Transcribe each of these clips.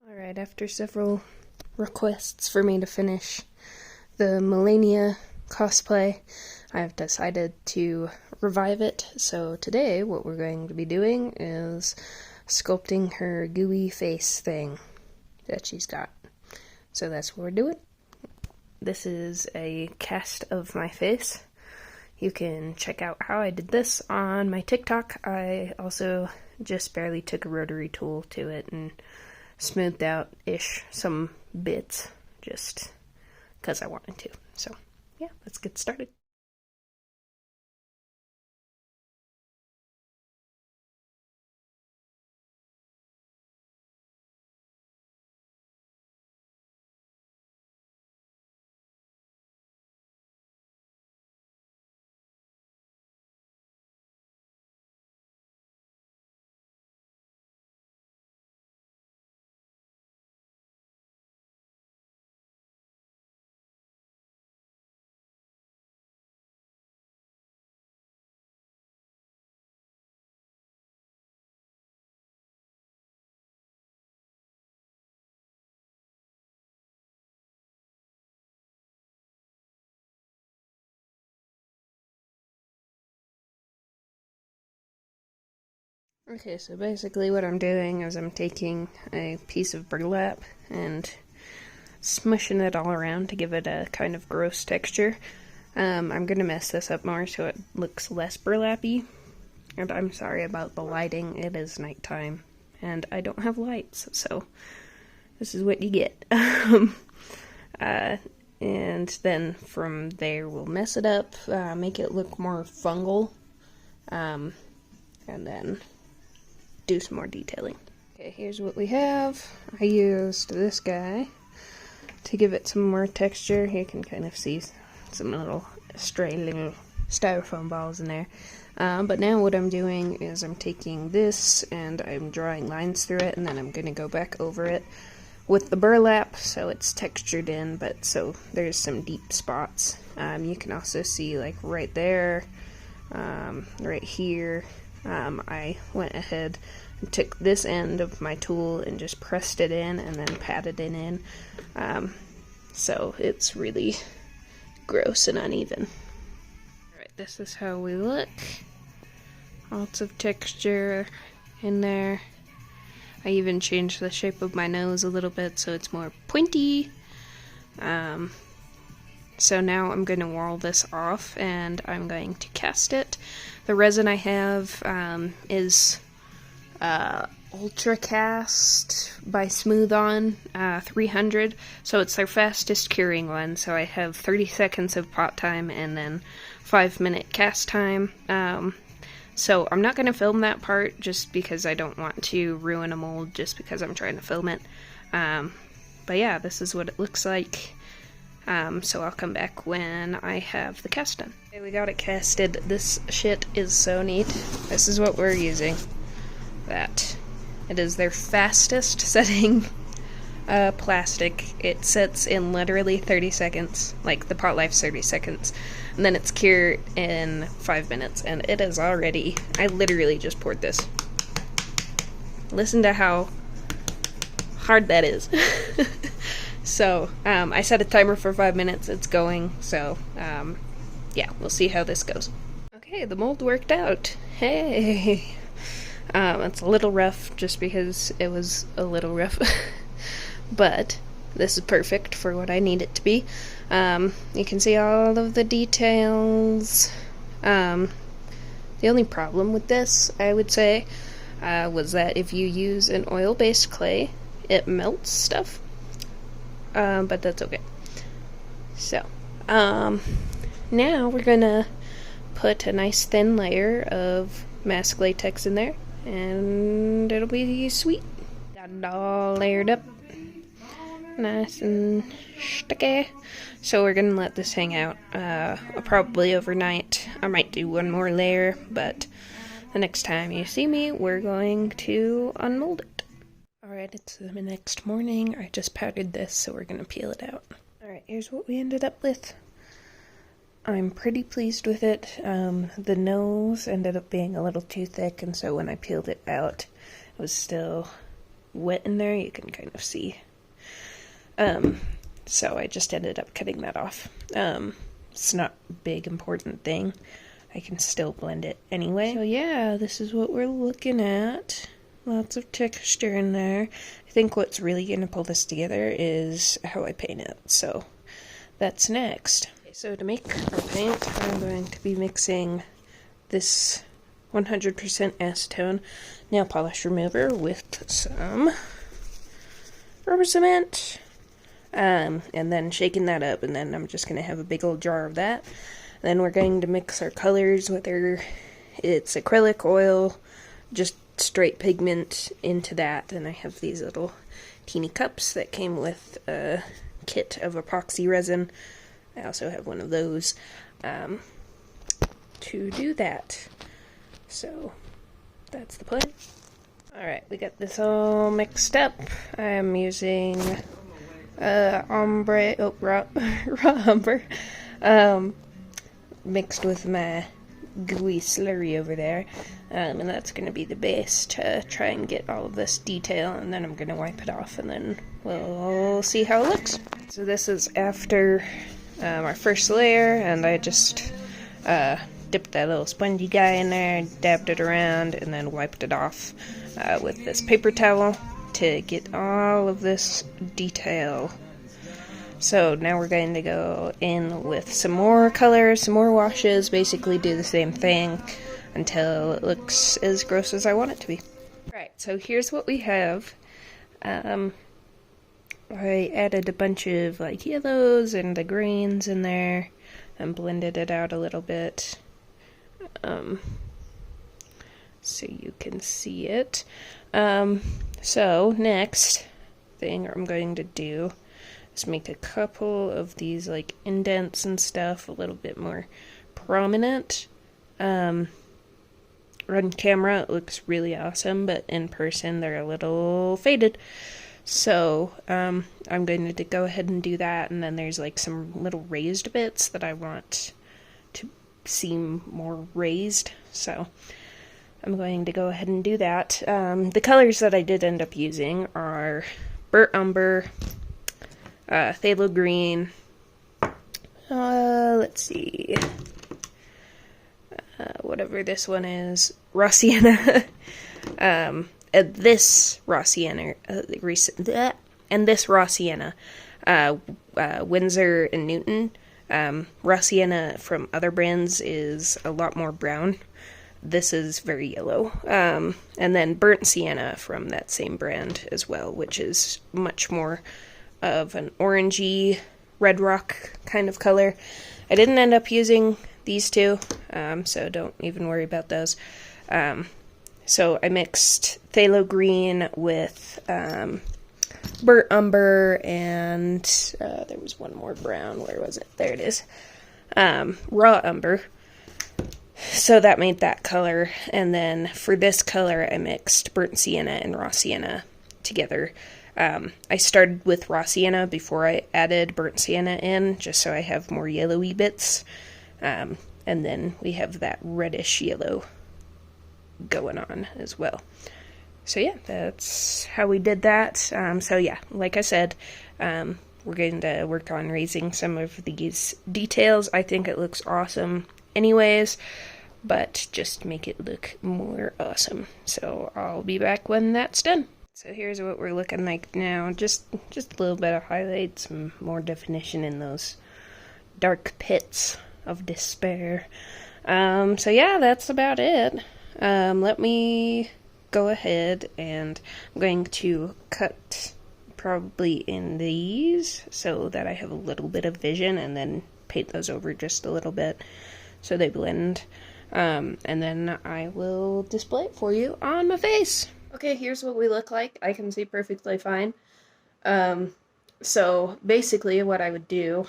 Alright, after several requests for me to finish the Malenia cosplay, I've decided to revive it. So today what we're going to be doing is sculpting her gooey face thing that she's got. So that's what we're doing. This is a cast of my face. You can check out how I did this on my TikTok. I also just barely took a rotary tool to it and smoothed out-ish some bits just because I wanted to. So yeah, let's get started. Okay, so basically what I'm doing is I'm taking a piece of burlap and smushing it all around to give it a kind of gross texture. I'm gonna mess this up more so it looks less burlappy. And I'm sorry about the lighting, it is nighttime and I don't have lights, so this is what you get. And then from there we'll mess it up, make it look more fungal, and then do some more detailing. Okay, here's what we have. I used this guy to give it some more texture. You can kind of see some little stray little styrofoam balls in there. But now what I'm doing is I'm taking this and I'm drawing lines through it, and then I'm going to go back over it with the burlap so it's textured in, but so there's some deep spots. You can also see like right there, right here, I went ahead and took this end of my tool and just pressed it in and then patted it in. So it's really gross and uneven. Alright, this is how we look. Lots of texture in there. I even changed the shape of my nose a little bit so it's more pointy. So now I'm going to wall this off and I'm going to cast it. The resin I have is Ultra Cast by Smooth On 300, so it's their fastest curing one. So I have 30 seconds of pot time and then 5-minute cast time. So I'm not going to film that part just because I don't want to ruin a mold just because I'm trying to film it. But yeah, this is what it looks like. So I'll come back when I have the cast done. Okay, we got it casted. This shit is so neat. This is what we're using. That. It is their fastest setting plastic. It sets in literally 30 seconds. Like, the pot life's 30 seconds. And then it's cured in 5 minutes. And it is already... I literally just poured this. Listen to how hard that is. So, I set a timer for 5 minutes, it's going, so, yeah, we'll see how this goes. Okay, the mold worked out. Hey! It's a little rough, just because it was a little rough. But, this is perfect for what I need it to be. You can see all of the details. The only problem with this, I would say, was that if you use an oil-based clay, it melts stuff. But that's okay. So, now we're gonna put a nice thin layer of mask latex in there, and it'll be sweet. Got it all layered up. Nice and sticky. So we're gonna let this hang out, probably overnight. I might do one more layer, but the next time you see me, we're going to unmold it. Alright, it's the next morning. I just powdered this, so we're gonna peel it out. Alright, here's what we ended up with. I'm pretty pleased with it. The nose ended up being a little too thick, and so when I peeled it out, it was still wet in there, you can kind of see. So I just ended up cutting that off. It's not a big important thing. I can still blend it anyway. So yeah, this is what we're looking at. Lots of texture in there. I think what's really going to pull this together is how I paint it. So that's next. So to make our paint, I'm going to be mixing this 100% acetone nail polish remover with some rubber cement. And then shaking that up, and then I'm just going to have a big old jar of that. Then we're going to mix our colors, whether it's acrylic, oil, just straight pigment into that. And I have these little teeny cups that came with a kit of epoxy resin. I also have one of those to do that. So that's the plan. Alright, we got this all mixed up. I'm using ombre, raw umber, mixed with my gooey slurry over there, and that's going to be the base to try and get all of this detail, and then I'm going to wipe it off, and then we'll see how it looks. So this is after our first layer, and I just dipped that little spongy guy in there, dabbed it around, and then wiped it off with this paper towel to get all of this detail. So now we're going to go in with some more color, some more washes, basically do the same thing until it looks as gross as I want it to be. Alright, so here's what we have. I added a bunch of like yellows and the greens in there and blended it out a little bit so you can see it. So next thing I'm going to do is make a couple of these like indents and stuff a little bit more prominent. On camera it looks really awesome, but in person they're a little faded. So I'm going to go ahead and do that, and then there's like some little raised bits that I want to seem more raised. So I'm going to go ahead and do that. The colors that I did end up using are burnt umber, phthalo green, let's see, whatever this one is, raw sienna, this raw sienna, and this raw sienna, Windsor and Newton. Raw sienna from other brands is a lot more brown. This is very yellow. And then burnt sienna from that same brand as well, which is much more of an orangey red rock kind of color. I didn't end up using these two, so don't even worry about those. So I mixed phthalo green with burnt umber, and there was one more brown. Where was it? There it is. Raw umber. So that made that color, and then for this color I mixed burnt sienna and raw sienna together. I started with raw sienna before I added burnt sienna in, just so I have more yellowy bits, and then we have that reddish yellow going on as well. So yeah, that's how we did that. So yeah, like I said, we're going to work on raising some of these details. I think it looks awesome anyways, but just make it look more awesome. So I'll be back when that's done. So here's what we're looking like now. Just a little bit of highlights, some more definition in those dark pits of despair. So yeah, that's about it. Let me go ahead, and I'm going to cut probably in these so that I have a little bit of vision, and then paint those over just a little bit so they blend. And then I will display it for you on my face. Okay, here's what we look like. I can see perfectly fine. So basically what I would do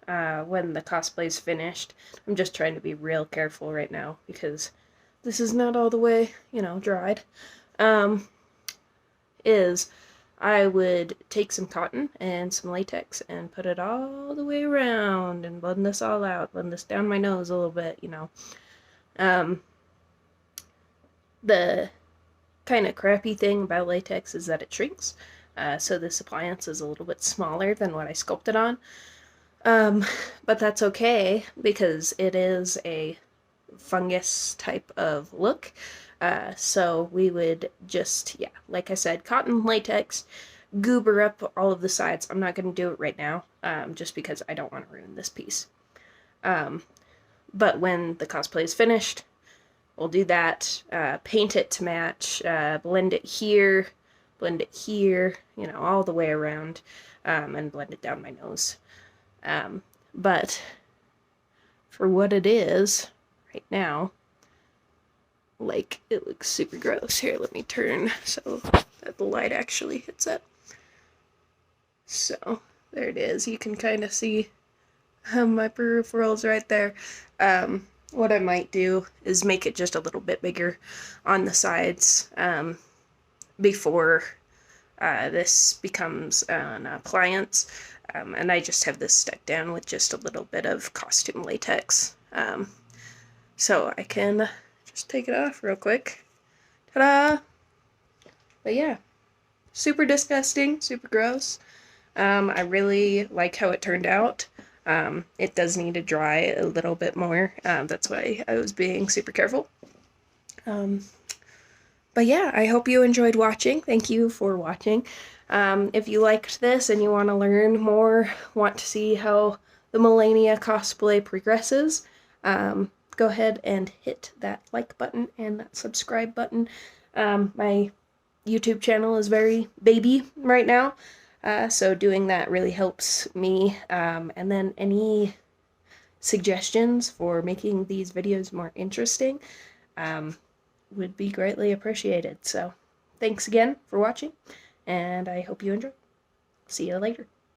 when the cosplay's finished, I'm just trying to be real careful right now because this is not all the way, dried, is I would take some cotton and some latex and put it all the way around and blend this all out, blend this down my nose a little bit, The kind of crappy thing about latex is that it shrinks. So this appliance is a little bit smaller than what I sculpted on. But that's okay because it is a fungus type of look. So we would just, yeah, like I said, cotton latex, goober up all of the sides. I'm not going to do it right now, just because I don't want to ruin this piece. But when the cosplay is finished, we'll do that, paint it to match, blend it here, you know, all the way around, and blend it down my nose. But for what it is right now, like, it looks super gross. Here, let me turn so that the light actually hits it. So, there it is. You can kind of see my peripherals right there. What I might do is make it just a little bit bigger on the sides, before this becomes an appliance. And I just have this stuck down with just a little bit of costume latex. So I can just take it off real quick. Ta-da! But yeah, super disgusting, super gross. I really like how it turned out. It does need to dry a little bit more. That's why I was being super careful. But yeah, I hope you enjoyed watching. Thank you for watching. If you liked this and you want to learn more, want to see how the Malenia cosplay progresses, go ahead and hit that like button and that subscribe button. My YouTube channel is very baby right now, so doing that really helps me. And then any suggestions for making these videos more interesting would be greatly appreciated. So thanks again for watching, and I hope you enjoy. See you later.